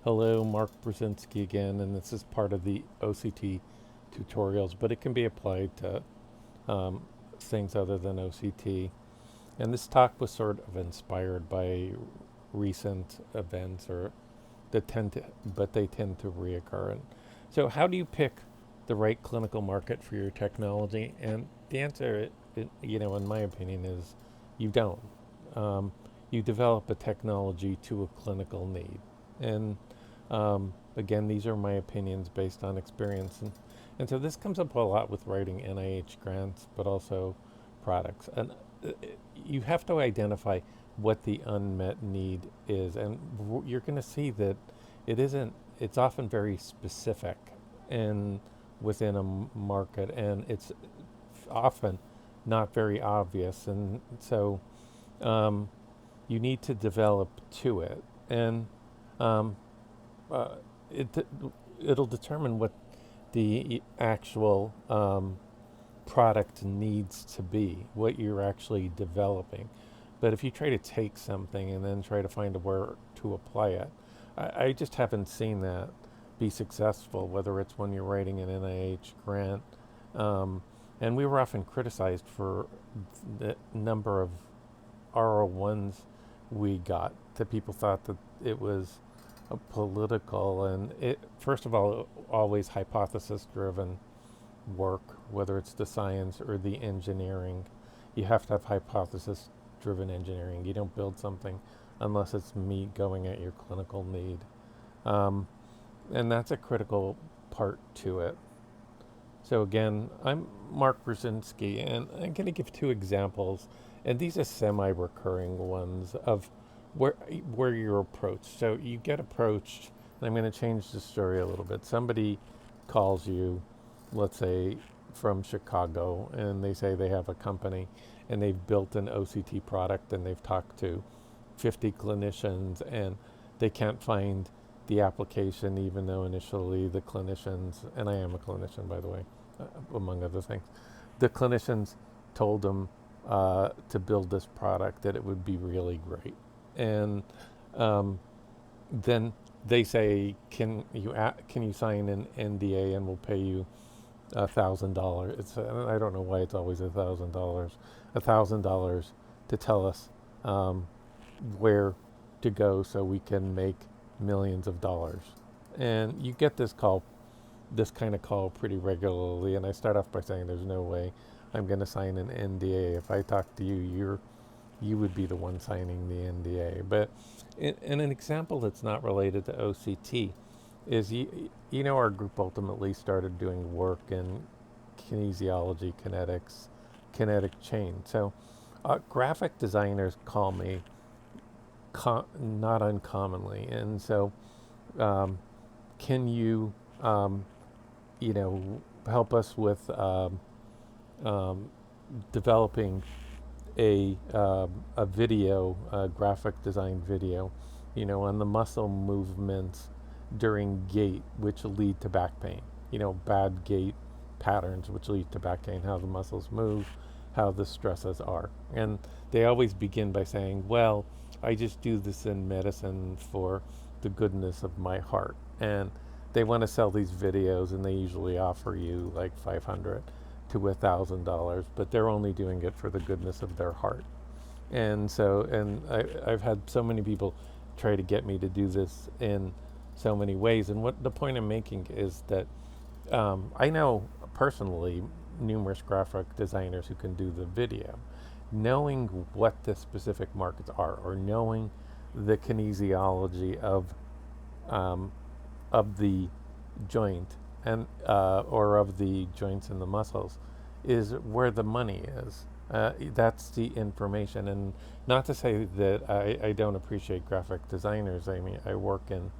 Hello, Mark Brezinski again, and this is part of the OCT tutorials, but it can be applied to um, things other than OCT. And this talk was sort of inspired by recent events, or but they tend to reoccur. And so, how do you pick the right clinical market for your technology? And the answer, in my opinion, is you don't. Um, you develop a technology to a clinical need, and again, these are my opinions based on experience, and so this comes up a lot with writing NIH grants, but also products. And uh, you have to identify what the unmet need is, and you're going to see that it isn't. It's often very specific, and within a market, and it's often not very obvious, and so um, you need to develop to it, and um, uh, it it'll determine what the actual product needs to be, what you're actually developing. But if you try to take something and then try to find where to apply it, I just haven't seen that be successful, whether it's when you're writing an NIH grant. Um, and we were often criticized for the number of R01s we got, that people thought that it was a political, and it, first of all, always hypothesis driven work, whether it's the science or the engineering. You have to have hypothesis driven engineering. You don't build something unless it's me going at your clinical need. Um, and that's a critical part to it. So again, I'm Mark Brzezinski, and I'm going to give two examples, and these are semi-recurring ones of where where you're approached. So you get approached, and I'm going to change the story a little bit. Somebody calls you, let's say from Chicago, and they say they have a company, and they've built an OCT product, and they've talked to 50 clinicians, and they can't find the application, even though initially the clinicians, and I am a clinician, by the way, among other things, the clinicians told them to build this product, that it would be really great. And um, then they say, can you sign an NDA and we'll pay you $1,000? It's I don't know why it's always $1,000. $1,000 to tell us where to go so we can make millions of dollars. And you get this kind of call pretty regularly. And I start off by saying, there's no way I'm going to sign an NDA. If I talk to you, you would be the one signing the NDA. But in an example that's not related to OCT, is our group ultimately started doing work in kinesiology, kinetics, kinetic chain. So graphic designers call me not uncommonly, and so um, can you help us with um, developing a video, a graphic design video, on the muscle movements during gait, which lead to back pain. Bad gait patterns, which lead to back pain, how the muscles move, how the stresses are. And they always begin by saying, well, I just do this in medicine for the goodness of my heart. And they want to sell these videos, and they usually offer you like $500 to $1,000, but they're only doing it for the goodness of their heart. And so, I've had so many people try to get me to do this in so many ways. And what the point I'm making is that I know personally numerous graphic designers who can do the video. Knowing what the specific markets are, or knowing the kinesiology um, of the joint, and or of the joints and the muscles, is where the money is. That's the information. And not to say that I don't appreciate graphic designers. I mean, I work in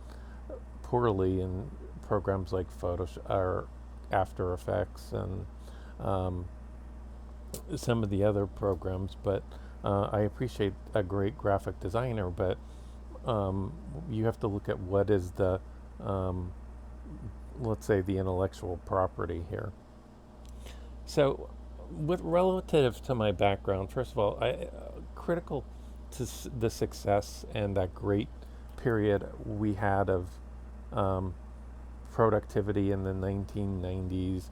poorly in programs like Photoshop or After Effects, and um, some of the other programs, but I appreciate a great graphic designer. But you have to look at what is the um, let's say the intellectual property here. So, with relative to my background, first of all, critical to the success and that great period we had of um, productivity in the 1990s,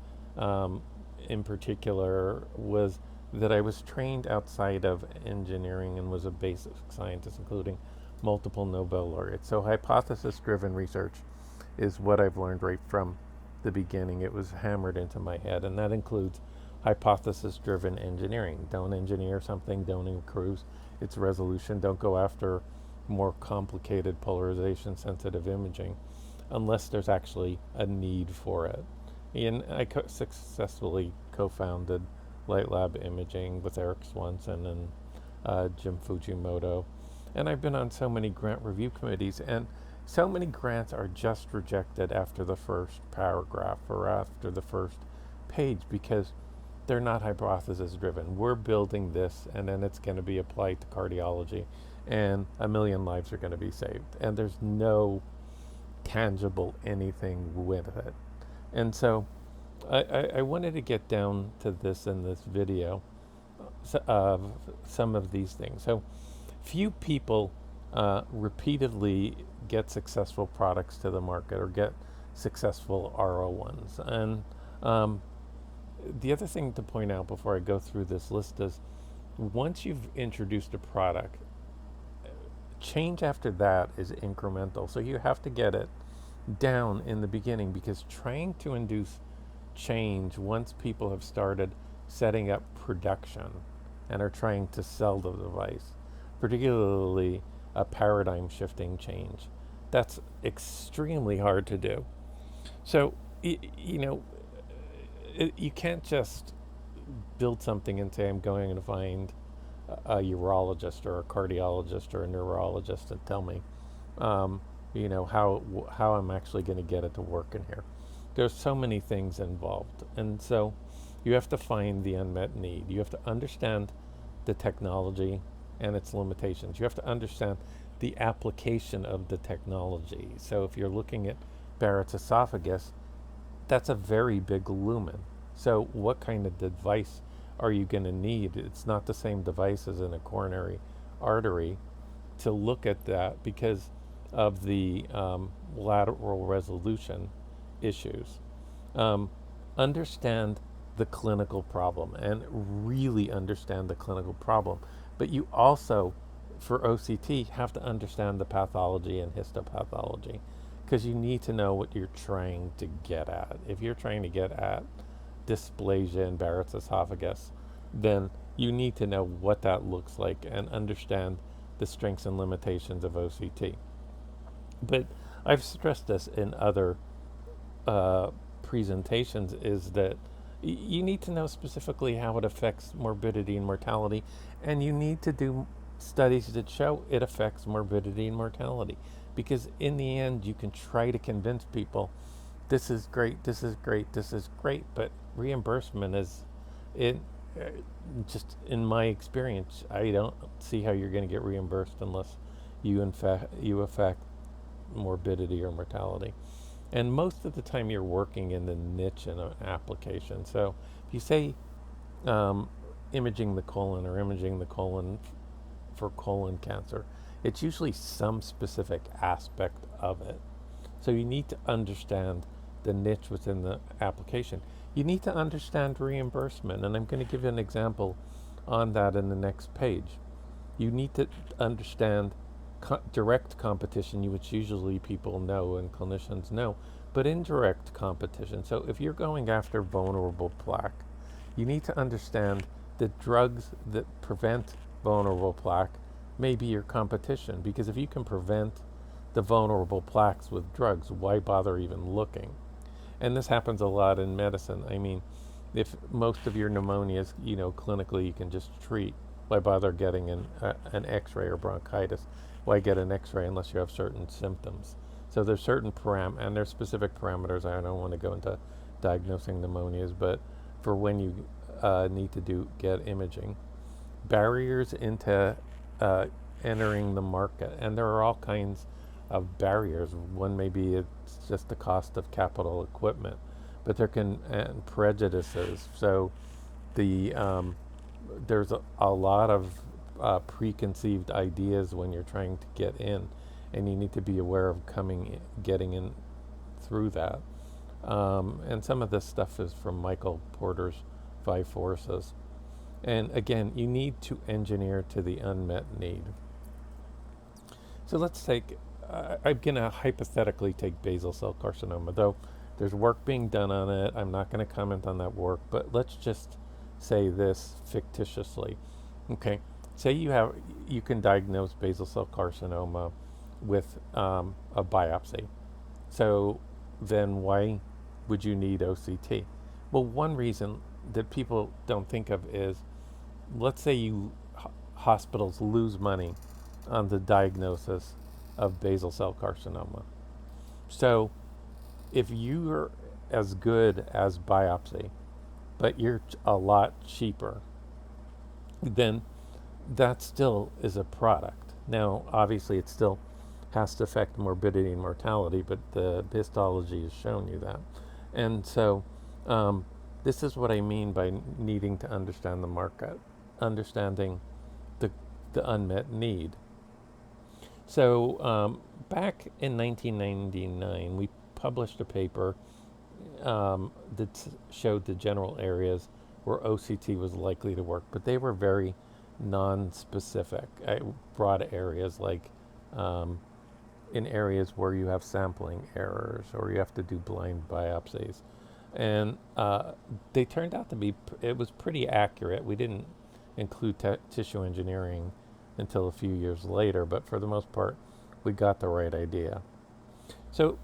in particular, was that I was trained outside of engineering and was a basic scientist, including multiple Nobel laureates. So hypothesis-driven research is what I've learned right from the beginning. It was hammered into my head, and that includes hypothesis-driven engineering. Don't engineer something, don't increase its resolution, don't go after more complicated polarization-sensitive imaging unless there's actually a need for it. And I successfully co-founded Light Lab Imaging with Eric Swanson and Jim Fujimoto. And I've been on so many grant review committees, and so many grants are just rejected after the first paragraph or after the first page because they're not hypothesis driven. We're building this, and then it's going to be applied to cardiology, and 1 million lives are going to be saved. And there's no tangible anything with it. And so I wanted to get down to this in this video of some of these things. So few people repeatedly get successful products to the market or get successful RO1s. And the other thing to point out before I go through this list is once you've introduced a product, change after that is incremental. So you have to get it down in the beginning, because trying to induce change once people have started setting up production and are trying to sell the device, particularly a paradigm shifting change, that's extremely hard to do. So, you can't just build something and say, I'm going to find a urologist or a cardiologist or a neurologist to tell me, how I'm actually going to get it to work in here. There's so many things involved. And so you have to find the unmet need. You have to understand the technology and its limitations. You have to understand the application of the technology. So if you're looking at Barrett's esophagus, that's a very big lumen. So what kind of device are you going to need? It's not the same device as in a coronary artery to look at that because of the lateral resolution issues. Understand the clinical problem and really understand the clinical problem. But you also, for OCT, have to understand the pathology and histopathology, because you need to know what you're trying to get at. If you're trying to get at dysplasia in Barrett's esophagus, then you need to know what that looks like and understand the strengths and limitations of OCT. But I've stressed this in other presentations, is that you need to know specifically how it affects morbidity and mortality, and you need to do studies that show it affects morbidity and mortality, because in the end you can try to convince people this is great, this is great, this is great, but reimbursement is just in my experience, I don't see how you're going to get reimbursed unless you affect morbidity or mortality. And most of the time you're working in the niche in an application. So if you say imaging the colon or imaging the colon for colon cancer, it's usually some specific aspect of it. So you need to understand the niche within the application. You need to understand reimbursement, and I'm going to give you an example on that in the next page. You need to understand direct competition, which usually people know and clinicians know, but indirect competition. So if you're going after vulnerable plaque, you need to understand that drugs that prevent vulnerable plaque may be your competition, because if you can prevent the vulnerable plaques with drugs, why bother even looking? And this happens a lot in medicine. I mean, if most of your pneumonias, clinically you can just treat, why bother getting an x-ray or bronchitis? Why get an x-ray unless you have certain symptoms? So there's certain and there's specific parameters. I don't want to go into diagnosing pneumonias, but for when you need to get imaging. Barriers into entering the market, and there are all kinds of barriers. One may be it's just the cost of capital equipment, but there can, and prejudices. So there's a lot of preconceived ideas when you're trying to get in, and you need to be aware of getting in through that. And some of this stuff is from Michael Porter's Five Forces. And again, you need to engineer to the unmet need. So let's take, I'm going to hypothetically take basal cell carcinoma, though there's work being done on it. I'm not going to comment on that work, but let's just say this fictitiously. Okay, say you can diagnose basal cell carcinoma with a biopsy. So then why would you need OCT? Well, one reason that people don't think of is, let's say hospitals lose money on the diagnosis of basal cell carcinoma. So if you're as good as biopsy, but you're a lot cheaper, then that still is a product. Now, obviously, it still has to affect morbidity and mortality, but the histology has shown you that. And so this is what I mean by needing to understand the market, understanding the unmet need. So back in 1999, we published a paper that showed the general areas where OCT was likely to work, but they were very non-specific, broad areas, like in areas where you have sampling errors or you have to do blind biopsies. And they turned out to be, it was pretty accurate. We didn't include tissue engineering until a few years later, but for the most part, we got the right idea. So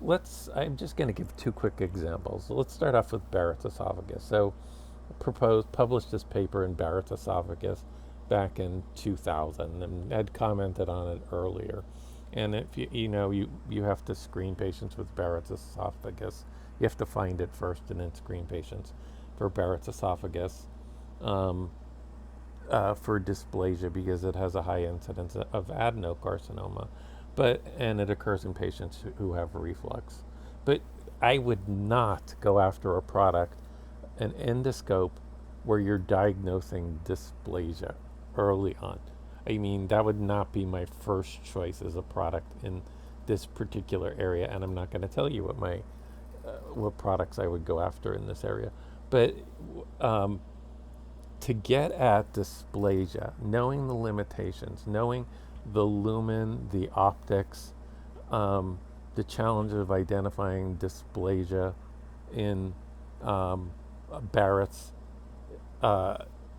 I'm just going to give two quick examples. Let's start off with Barrett's esophagus. So published this paper in Barrett's esophagus back in 2000 and had commented on it earlier. And if you have to screen patients with Barrett's esophagus. You have to find it first and then screen patients for Barrett's esophagus for dysplasia because it has a high incidence of adenocarcinoma, and it occurs in patients who have reflux. But I would not go after a product, an endoscope, where you're diagnosing dysplasia early on. I mean, that would not be my first choice as a product in this particular area, and I'm not going to tell you what products I would go after in this area. But to get at dysplasia, knowing the limitations, knowing the lumen, the optics, the challenge of identifying dysplasia in Barrett's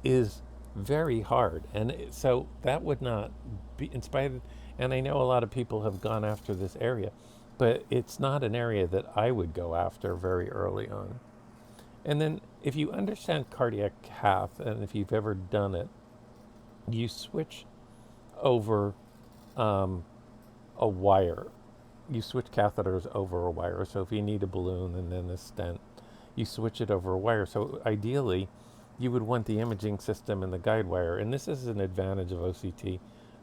is very hard. And so that would not be inspired. And I know a lot of people have gone after this area, but it's not an area that I would go after very early on. And then if you understand cardiac cath, and if you've ever done it, you switch over a wire. You switch catheters over a wire. So if you need a balloon and then a stent, you switch it over a wire. So ideally, you would want the imaging system and the guide wire. And this is an advantage of OCT,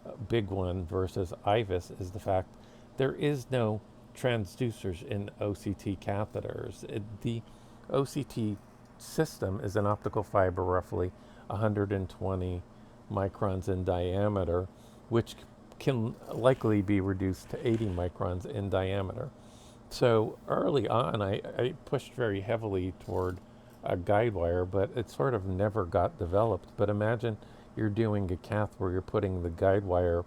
a big one, versus IVUS, is the fact there is no transducers in OCT catheters. The OCT system is an optical fiber roughly 120 microns in diameter, which can likely be reduced to 80 microns in diameter. So early on, I pushed very heavily toward a guide wire, but it sort of never got developed. But imagine you're doing a cath where you're putting the guide wire,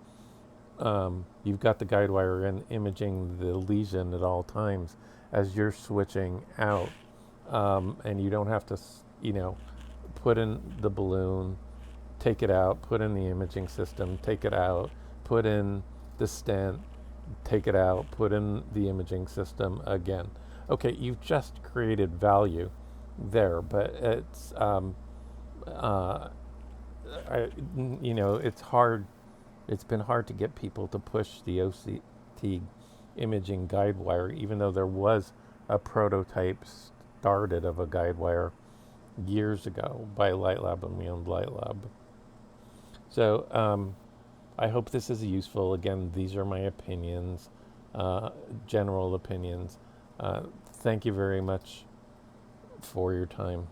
you've got the guide wire in imaging the lesion at all times as you're switching out. And you don't have to, put in the balloon, take it out, put in the imaging system, take it out, put in the stent, take it out, put in the imaging system again. Okay, you've just created value there, but it's, it's hard. It's been hard to get people to push the OCT imaging guide wire, even though there was a prototype started of a guide wire years ago by Light Lab and Beyond Light Lab. So I hope this is useful. Again, these are my opinions, general opinions. Thank you very much for your time.